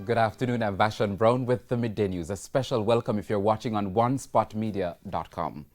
Good afternoon, I'm Vashon Brown with the Midday News. A special welcome if you're watching on onespotmedia.com.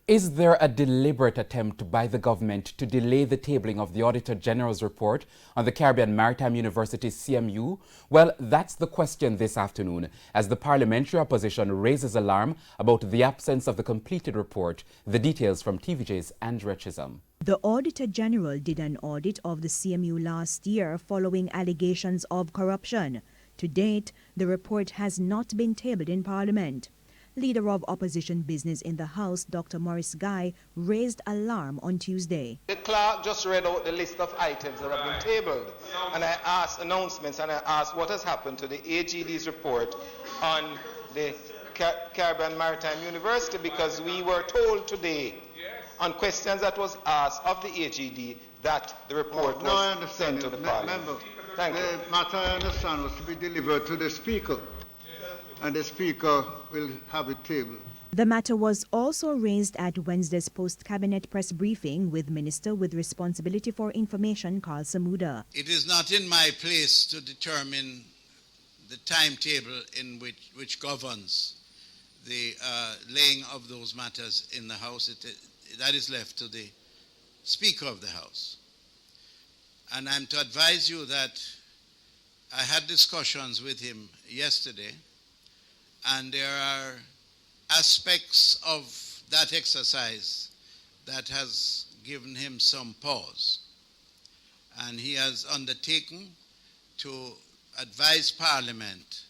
Is there a deliberate attempt by the government to delay the tabling of the Auditor General's report on the Caribbean Maritime University CMU? Well, that's the question this afternoon as the parliamentary opposition raises alarm about the absence of the completed report. The details from TVJ's Andrea Chisholm. The Auditor General did an audit of the CMU last year following allegations of corruption. To date, the report has not been tabled in Parliament. Leader of Opposition Business in the House, Dr. Maurice Guy, raised alarm on Tuesday. The clerk just read out the list of items that have been tabled, and I asked announcements, and I asked what has happened to the AGD's report on the Caribbean Maritime University, because we were told today on questions that was asked of the AGD that the report was sent to the Parliament. Thank you. The matter I understand was to be delivered to the Speaker, and the Speaker will have it tabled. The matter was also raised at Wednesday's post-cabinet press briefing with Minister with Responsibility for Information, Carl Samuda. It is not in my place to determine the timetable in which governs the laying of those matters in the House. That is left to the Speaker of the House. And I'm to advise you that I had discussions with him yesterday, and there are aspects of that exercise that has given him some pause. And he has undertaken to advise Parliament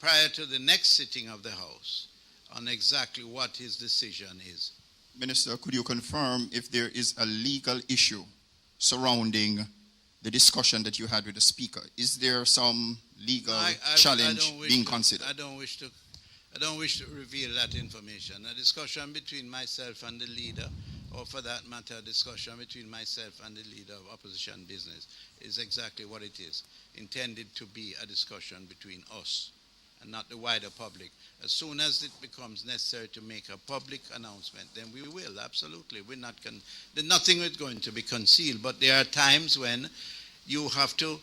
prior to the next sitting of the House on exactly what his decision is. Minister, could you confirm if there is a legal issue surrounding the discussion that you had with the Speaker? Is there some legal challenge being considered? I don't wish to reveal that information. A discussion between myself and the leader, or for that matter, a discussion between myself and the leader of Opposition Business, is exactly what it is, intended to be a discussion between us and not the wider public. As soon as it becomes necessary to make a public announcement, then we will, absolutely. We're not nothing is going to be concealed, but there are times when you have to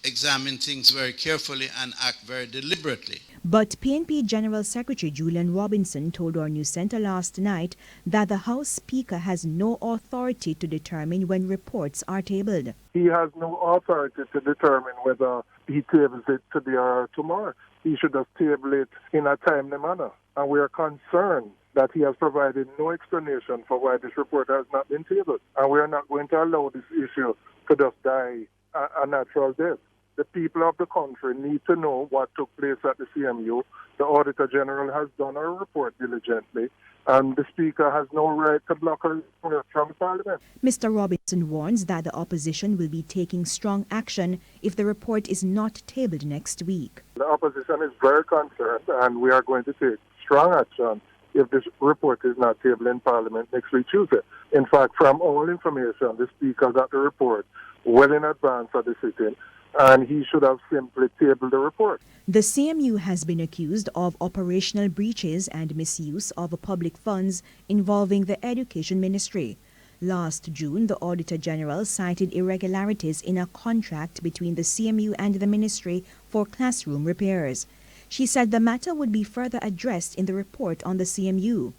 examine things very carefully and act very deliberately. But PNP General Secretary Julian Robinson told our news centre last night that the House Speaker has no authority to determine when reports are tabled. He has no authority to determine whether he tables it today or tomorrow. He should just table it in a timely manner. And we are concerned that he has provided no explanation for why this report has not been tabled. And we are not going to allow this issue to just die a natural death. The people of the country need to know what took place at the CMU. The Auditor General has done her report diligently, and the Speaker has no right to block her from Parliament. Mr. Robinson warns that the opposition will be taking strong action if the report is not tabled next week. The opposition is very concerned, and we are going to take strong action if this report is not tabled in Parliament next week Tuesday. In fact, from all information, the Speaker got the report well in advance of the sitting, and he should have simply tabled the report. The CMU has been accused of operational breaches and misuse of public funds involving the Education Ministry. Last June, the Auditor General cited irregularities in a contract between the CMU and the Ministry for classroom repairs. She said the matter would be further addressed in the report on the CMU.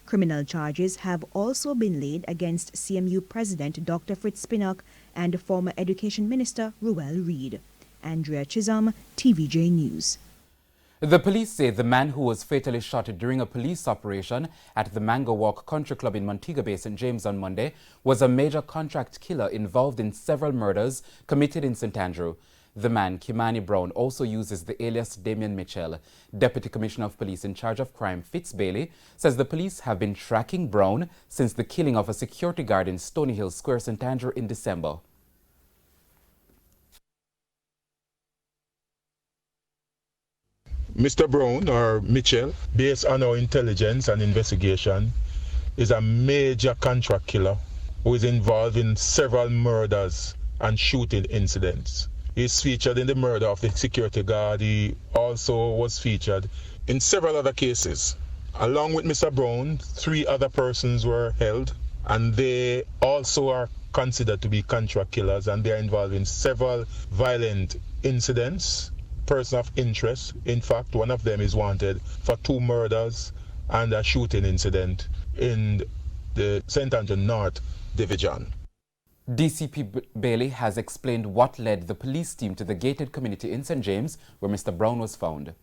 Criminal charges have also been laid against CMU President Dr. Fritz Pinnock and former Education Minister Ruel Reid. Andrea Chisholm, TVJ News. The police say the man who was fatally shot during a police operation at the Mango Walk Country Club in Montego Bay, St. James on Monday was a major contract killer involved in several murders committed in St. Andrew. The man, Kimani Brown, also uses the alias Damien Mitchell. Deputy Commissioner of Police in charge of crime, Fitz Bailey, says the police have been tracking Brown since the killing of a security guard in Stony Hill Square, St. Andrew in December. Mr. Brown, or Mitchell, based on our intelligence and investigation, is a major contract killer who is involved in several murders and shooting incidents. He is featured in the murder of the security guard. He also was featured in several other cases. Along with Mr. Brown, 3 other persons were held, and they also are considered to be contract killers, and they are involved in several violent incidents. Person of interest, in fact, one of them is wanted for 2 murders and a shooting incident in the St. Andrew North Division. DCP Bailey has explained what led the police team to the gated community in St. James, where Mr. Brown was found.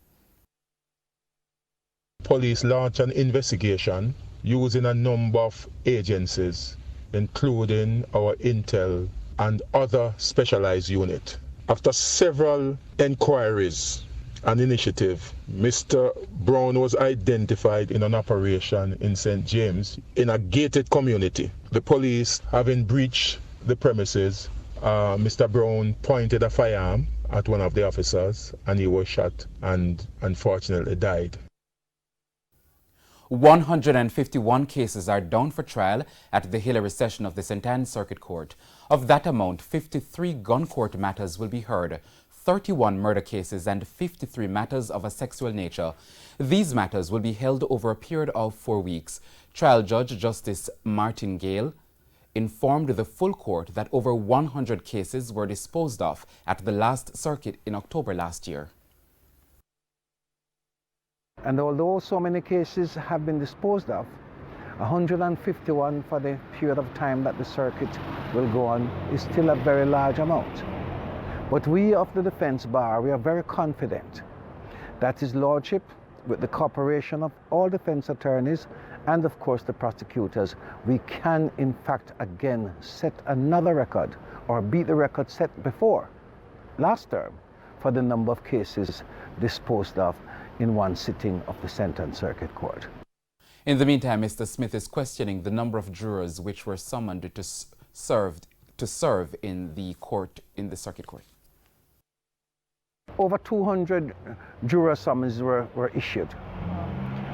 Police launched an investigation using a number of agencies, including our Intel and other specialized unit. After several inquiries and initiative, Mr. Brown was identified in an operation in St. James in a gated community. The police, having breached the premises, Mr. Brown pointed a firearm at one of the officers and he was shot and unfortunately died. 151 cases are down for trial at the Hillary session of the St. Anne's Circuit Court. Of that amount, 53 gun court matters will be heard, 31 murder cases and 53 matters of a sexual nature. These matters will be held over a period of 4 weeks. Trial Judge Justice Martin Gale informed the full court that over 100 cases were disposed of at the last circuit in October last year. And although so many cases have been disposed of, 151 for the period of time that the circuit will go on is still a very large amount. But we of the defense bar, we are very confident that His Lordship, with the cooperation of all defense attorneys and of course the prosecutors, we can in fact again set another record or beat the record set before last term for the number of cases disposed of in one sitting of the St. Anne's Circuit Court. In the meantime, Mr. Smith is questioning the number of jurors which were summoned to serve in the circuit court. Over 200 juror summonses were issued,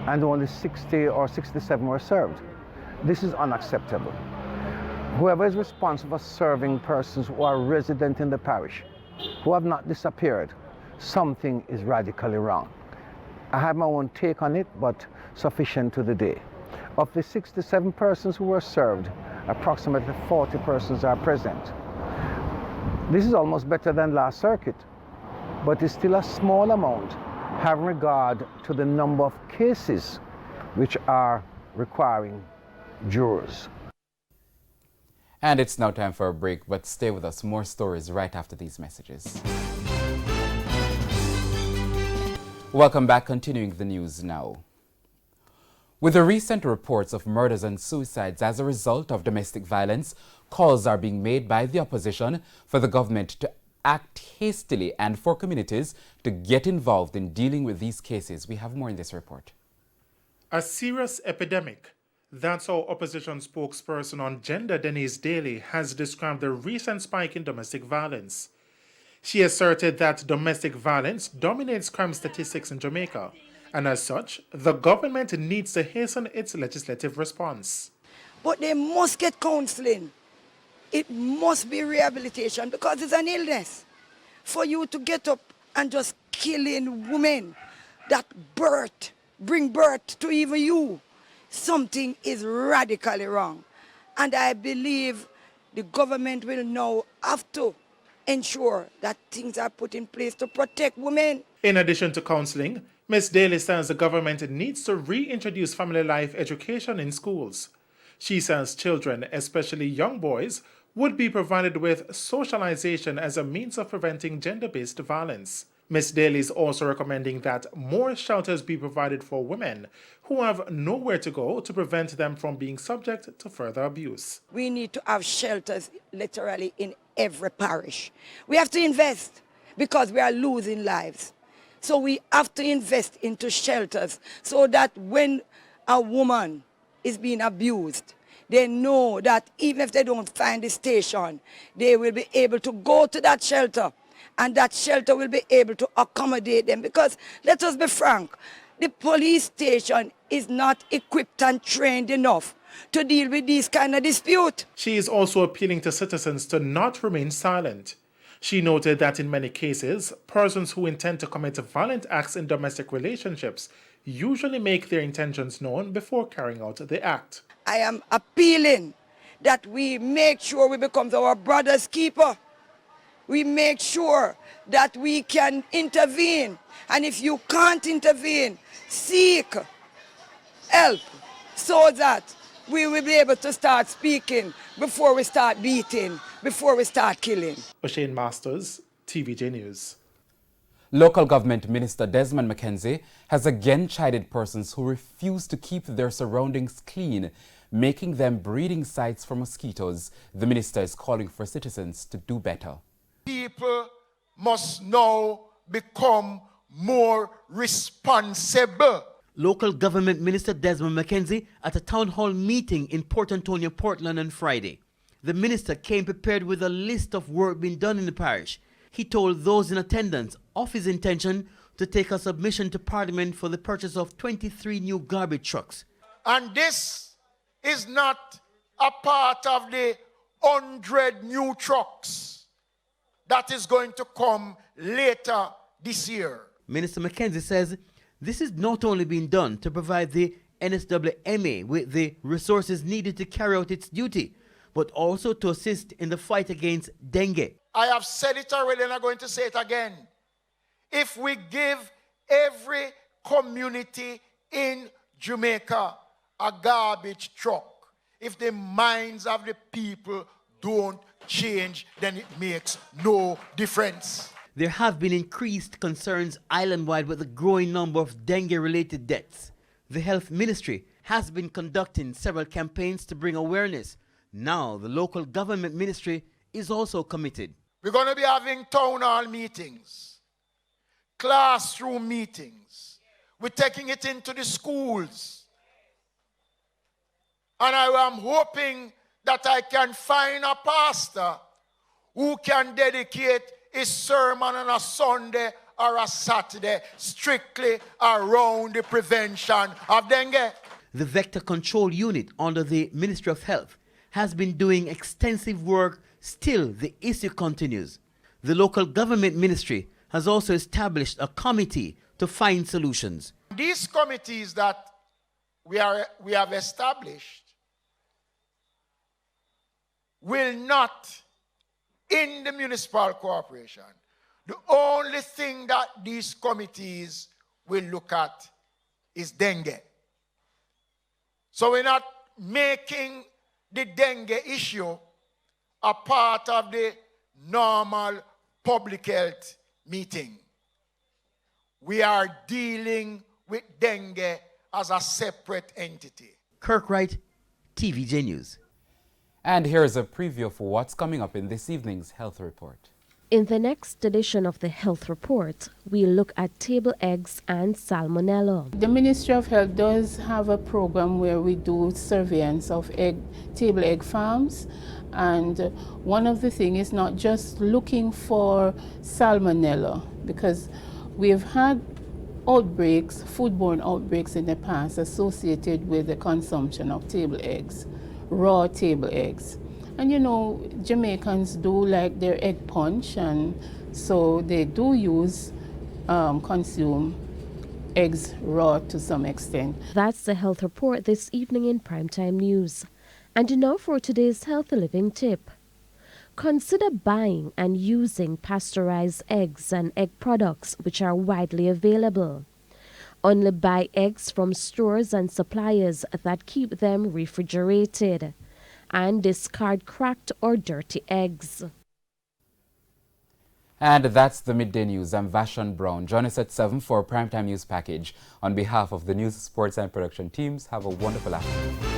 and only 60 or 67 were served. This is unacceptable. Whoever is responsible for serving persons who are resident in the parish, who have not disappeared, something is radically wrong. I have my own take on it, but sufficient to the day. Of the 67 persons who were served, approximately 40 persons are present. This is almost better than last circuit, but it's still a small amount having regard to the number of cases which are requiring jurors. And it's now time for a break, but stay with us. More stories right after these messages. Welcome back, continuing the news now. With the recent reports of murders and suicides as a result of domestic violence, calls are being made by the opposition for the government to act hastily and for communities to get involved in dealing with these cases. We have more in this report. A serious epidemic. That's how opposition spokesperson on gender Denise Daly has described the recent spike in domestic violence. She asserted that domestic violence dominates crime statistics in Jamaica, and as such, the government needs to hasten its legislative response. But they must get counseling. It must be rehabilitation because it's an illness. For you to get up and just killing women that bring birth to even you, something is radically wrong. And I believe the government will now have to ensure that things are put in place to protect women. In addition to counseling, Ms. Daly says the government needs to reintroduce family life education in schools. She says children, especially young boys, would be provided with socialization as a means of preventing gender-based violence. Ms. Daly is also recommending that more shelters be provided for women who have nowhere to go to prevent them from being subject to further abuse. We need to have shelters literally in every parish. We have to invest because we are losing lives. So we have to invest into shelters so that when a woman is being abused, they know that even if they don't find the station, they will be able to go to that shelter, and that shelter will be able to accommodate them. Because let us be frank, the police station is not equipped and trained enough to deal with these kind of disputes. She is also appealing to citizens to not remain silent. She noted that in many cases, persons who intend to commit violent acts in domestic relationships usually make their intentions known before carrying out the act. I am appealing that we make sure we become our brother's keeper. We make sure that we can intervene. And if you can't intervene, seek help so that we will be able to start speaking before we start beating, before we start killing. O'Shane Masters, TVJ News. Local Government Minister Desmond McKenzie has again chided persons who refuse to keep their surroundings clean, making them breeding sites for mosquitoes. The minister is calling for citizens to do better. People must now become more responsible. Local Government Minister Desmond McKenzie at a town hall meeting in Port Antonio, Portland on Friday. The minister came prepared with a list of work being done in the parish. He told those in attendance of his intention to take a submission to Parliament for the purchase of 23 new garbage trucks. And this is not a part of the 100 new trucks that is going to come later this year. Minister McKenzie says this is not only being done to provide the NSWMA with the resources needed to carry out its duty, but also to assist in the fight against dengue. I have said it already and I'm going to say it again. If we give every community in Jamaica a garbage truck, if the minds of the people don't change, then it makes no difference. There have been increased concerns island-wide with the growing number of dengue-related deaths. The Health Ministry has been conducting several campaigns to bring awareness. Now the local government ministry is also committed. We're going to be having town hall meetings, classroom meetings. We're taking it into the schools. And I am hoping that I can find a pastor who can dedicate his sermon on a Sunday or a Saturday strictly around the prevention of dengue. The Vector Control Unit under the Ministry of Health has been doing extensive work. Still, the issue continues. The local government ministry has also established a committee to find solutions. These committees that we have established will not, in the municipal corporation, the only thing that these committees will look at is dengue. So we're not making the dengue issue a part of the normal public health meeting. We are dealing with dengue as a separate entity. Kirk Wright, TVJ News. And here is a preview for what's coming up in this evening's Health Report. In the next edition of the Health Report, we'll look at table eggs and salmonella. The Ministry of Health does have a program where we do surveillance of table egg farms. And one of the things is not just looking for salmonella, because we've had outbreaks, foodborne outbreaks in the past associated with the consumption of table eggs, raw table eggs. And you know, Jamaicans do like their egg punch, and so they do consume eggs raw to some extent. That's the Health Report this evening in Primetime News. And now for today's Healthy Living tip. Consider buying and using pasteurized eggs and egg products which are widely available. Only buy eggs from stores and suppliers that keep them refrigerated, and discard cracked or dirty eggs. And that's the Midday News. I'm Vashon Brown. Join us at 7 for a Primetime News package. On behalf of the news, sports and production teams, have a wonderful afternoon.